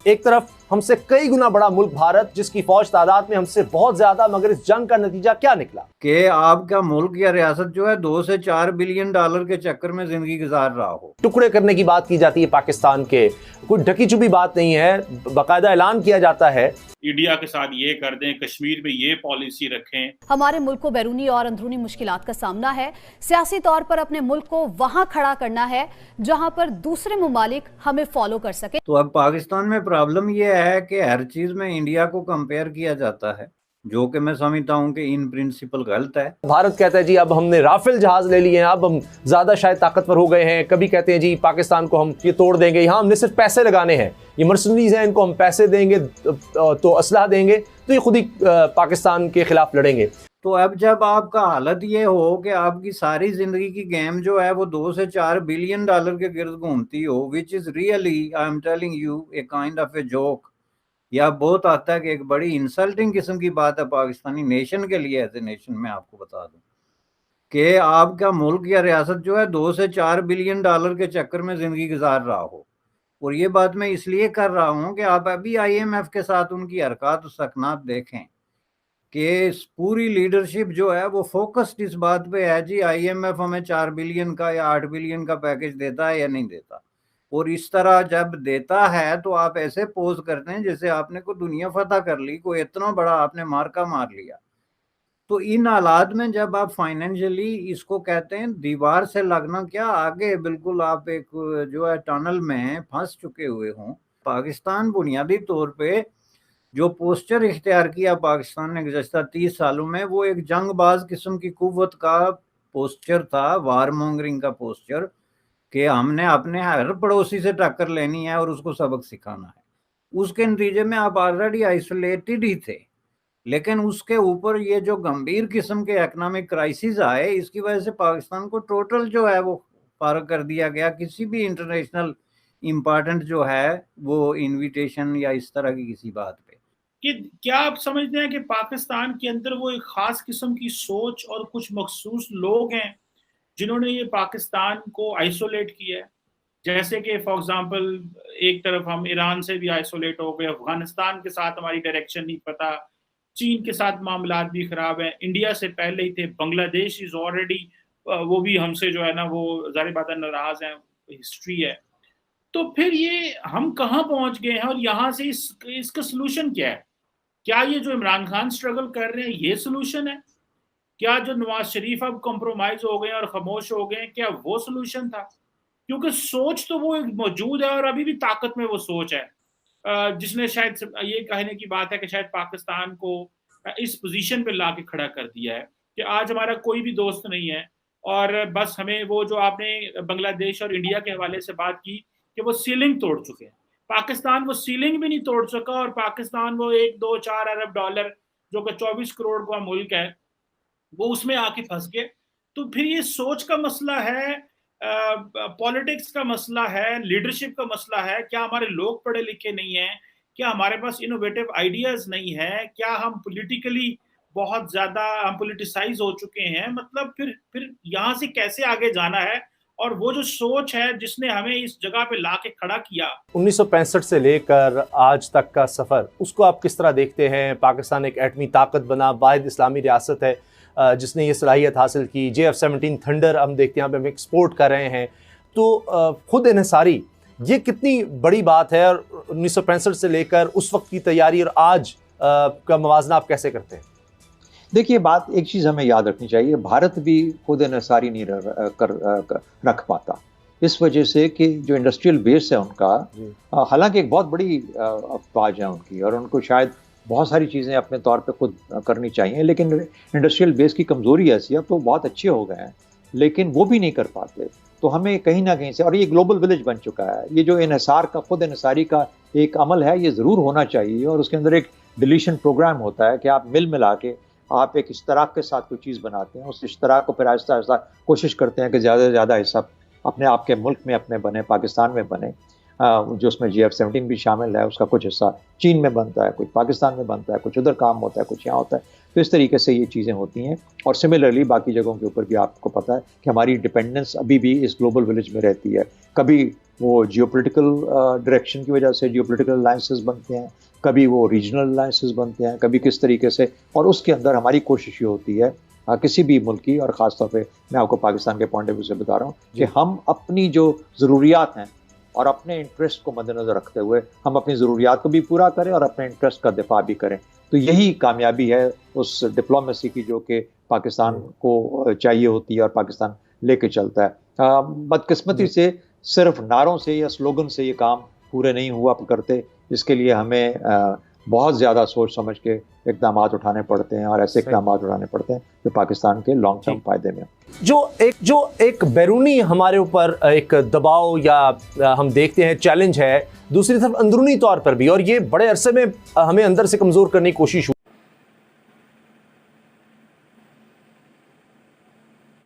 एक तरफ हमसे कई गुना बड़ा मुल्क भारत, जिसकी फौज तादाद में हमसे बहुत ज्यादा, मगर इस जंग का नतीजा क्या निकला कि आपका मुल्क या रियासत जो है 2 से 4 बिलियन डॉलर के चक्कर में जिंदगी गुजार रहा हो। टुकड़े करने की बात की जाती है पाकिस्तान के, कोई ढकी छुपी बात नहीं है, बाकायदा ऐलान किया जाता है इंडिया के साथ ये कर दें, कश्मीर में ये पॉलिसी रखें। हमारे मुल्क को बैरूनी और अंदरूनी मुश्किलात का सामना है। सियासी तौर पर अपने मुल्क को वहां खड़ा करना है जहां पर दूसरे मुमालिक हमें फॉलो कर सके। तो अब पाकिस्तान में प्रॉब्लम यह है कि हर चीज में इंडिया को कंपेयर किया जाता है, जो कि मैं समझता हूं कि इन प्रिंसिपल गलत है। भारत कहता है जी अब हमने राफेल जहाज ले लिए हैं, अब हम ज्यादा शायद ताकतवर हो गए हैं। कभी कहते हैं जी पाकिस्तान को हम ये तोड़ देंगे, यहाँ हमने सिर्फ पैसे लगाने हैं, ये मर्सनरीज हैं, इनको हम पैसे देंगे तो असलहा देंगे तो ये खुद ही पाकिस्तान के खिलाफ लड़ेंगे। तो अब जब आपका हालत ये हो कि आपकी सारी जिंदगी की गेम जो है वो 2 से 4 बिलियन डॉलर के गिर्द घूमती हो, which is really I am telling U a kind of a joke, या बहुत आता है कि एक बड़ी इंसल्टिंग किस्म की बात है पाकिस्तानी नेशन के लिए। एज ए नेशन मैं आपको बता दूं कि आपका मुल्क या रियासत जो है 2 से 4 बिलियन डॉलर के चक्कर में जिंदगी गुजार रहा हो। और ये बात मैं इसलिए कर रहा हूं कि आप अभी IMF के साथ उनकी हरकत सकनात देखें कि पूरी लीडरशिप जो है वो फोकस्ड इस बात पे है जी IMF हमें 4 बिलियन का या 8 बिलियन का पैकेज देता है या नहीं देता। और इस तरह जब देता है तो आप ऐसे पोज करते हैं जैसे आपने को दुनिया फतह कर ली, कोई इतना बड़ा आपने मार्का मार लिया। तो इन हालात में जब आप फाइनेंशियली इसको कहते हैं दीवार से लगना, क्या आगे बिल्कुल आप एक जो है टनल में फंस चुके हुए हों। पाकिस्तान बुनियादी तौर पे जो पोस्चर इख्तियार किया पाकिस्तान ने गुज़श्ता 30 सालों में, वो एक जंगबाज किस्म की कुव्वत का पोस्चर था, वार मॉन्गरिंग का पोस्चर, कि हमने अपने हर पड़ोसी से टक्कर लेनी है और उसको सबक सिखाना है। उसके नतीजे में आप ऑलरेडी आइसोलेटेड ही थे, लेकिन उसके ऊपर ये जो गंभीर किस्म के इकोनॉमिक क्राइसिस आए, इसकी वजह से पाकिस्तान को टोटल जो है वो फारग कर दिया गया किसी भी इंटरनेशनल इम्पोर्टेंट जो है वो इन्विटेशन या इस तरह की किसी बात पे। कि क्या आप समझते हैं कि पाकिस्तान के अंदर वो एक खास किस्म की सोच और कुछ मखसूस लोग हैं जिन्होंने ये पाकिस्तान को आइसोलेट किया है? जैसे कि फॉर एग्जांपल एक तरफ हम ईरान से भी आइसोलेट हो गए, अफगानिस्तान के साथ हमारी डायरेक्शन नहीं पता, चीन के साथ मामलात भी खराब हैं, इंडिया से पहले ही थे, बांग्लादेश इज ऑलरेडी वो भी हमसे जो है ना वो जाहिर बात है नाराज हैं, हिस्ट्री है। तो फिर ये हम कहाँ पहुंच गए हैं और यहाँ से इसका सोल्यूशन क्या है? क्या ये जो इमरान खान स्ट्रगल कर रहे हैं ये सोल्यूशन है? क्या जो नवाज शरीफ अब कॉम्प्रोमाइज हो गए और खामोश हो गए, क्या वो सोल्यूशन था? क्योंकि सोच तो वो मौजूद है और अभी भी ताकत में वो सोच है, जिसने शायद ये कहने की बात है कि शायद पाकिस्तान को इस पोजीशन पे ला के खड़ा कर दिया है कि आज हमारा कोई भी दोस्त नहीं है और बस हमें वो जो आपने बांग्लादेश और इंडिया के हवाले से बात की कि वो सीलिंग तोड़ चुके हैं, पाकिस्तान वो सीलिंग भी नहीं तोड़ सका और पाकिस्तान वो 1-2-4 अरब डॉलर जो कि 24 करोड़ का मुल्क है वो उसमें आके फंस गए। तो फिर ये सोच का मसला है, पॉलिटिक्स का मसला है, लीडरशिप का मसला है, क्या हमारे लोग पढ़े लिखे नहीं हैं, क्या हमारे पास इनोवेटिव आइडियाज नहीं है, क्या हम पॉलिटिकली बहुत ज्यादा हम पॉलिटिसाइज हो चुके हैं? मतलब फिर यहाँ से कैसे आगे जाना है? और वो जो सोच है जिसने हमें इस जगह पे ला के खड़ा किया 1965 से लेकर आज तक का सफर, उसको आप किस तरह देखते हैं? पाकिस्तान एक एटमी ताकत बना, वाहिद इस्लामी रियासत है जिसने ये सलाहियत हासिल की, JF-17 थंडर हम देखते हैं, हम एक्सपोर्ट कर रहे हैं। तो खुद इन्हिसारी ये कितनी बड़ी बात है और 1965 से लेकर उस वक्त की तैयारी और आज का मवाजना आप कैसे करते हैं? देखिए, बात एक चीज़ हमें याद रखनी चाहिए, भारत भी खुद इन्हिसारी नहीं रख पाता, इस वजह से कि जो इंडस्ट्रियल बेस है उनका, हालांकि एक बहुत बड़ी अफवाज है उनकी और उनको शायद बहुत सारी चीज़ें अपने तौर पे खुद करनी चाहिए, लेकिन इंडस्ट्रियल बेस की कमज़ोरी ऐसी है, तो बहुत अच्छे हो गए हैं लेकिन वो भी नहीं कर पाते। तो हमें कहीं ना कहीं से, और ये ग्लोबल विलेज बन चुका है, ये जो इन्हिसार का, खुद इन्हिसारी का एक अमल है, ये ज़रूर होना चाहिए और उसके अंदर एक डिलीशन प्रोग्राम होता है कि आप मिला के आप एक इश्तराक के साथ कोई चीज़ बनाते हैं, उस इश्तराक को फिर आहिस्ता आहिस्ता कोशिश करते हैं कि ज़्यादा से ज़्यादा हिस्सा अपने आप के मुल्क में अपने बने, पाकिस्तान में बने। जो उसमें GF-17 भी शामिल है, उसका कुछ हिस्सा चीन में बनता है, कुछ पाकिस्तान में बनता है, कुछ उधर काम होता है, कुछ यहाँ होता है। तो इस तरीके से ये चीज़ें होती हैं। और सिमिलरली बाकी जगहों के ऊपर भी आपको पता है कि हमारी डिपेंडेंस अभी भी इस ग्लोबल विलेज में रहती है। कभी वो जियोपॉलिटिकल डायरेक्शन की वजह से जियोपॉलिटिकल अलायंसेस बनते हैं, कभी वो रीजनल अलायंसेस बनते हैं, कभी किस तरीके से। और उसके अंदर हमारी कोशिश ये होती है किसी भी मुल्क की, और ख़ासतौर पे मैं आपको पाकिस्तान के पॉइंट ऑफ व्यू से बता रहा हूँ कि हम अपनी जो ज़रूरियात हैं और अपने इंटरेस्ट को मद्देनज़र रखते हुए हम अपनी ज़रूरियात को भी पूरा करें और अपने इंटरेस्ट का दिफा भी करें। तो यही कामयाबी है उस डिप्लोमेसी की जो कि पाकिस्तान को चाहिए होती है और पाकिस्तान लेके चलता है। बदकिस्मती से सिर्फ नारों से या स्लोगन से ये काम पूरे नहीं हुआ करते। इसके लिए हमें बहुत ज़्यादा सोच समझ के इक़दाम उठाने पड़ते हैं और ऐसे इक़दाम उठाने पड़ते हैं जो पाकिस्तान के लॉन्ग टर्म फ़ायदे में। जो एक बैरूनी हमारे ऊपर एक दबाव या हम देखते हैं चैलेंज है, दूसरी तरफ अंदरूनी तौर पर भी, और ये बड़े अरसे में हमें अंदर से कमज़ोर करने की कोशिश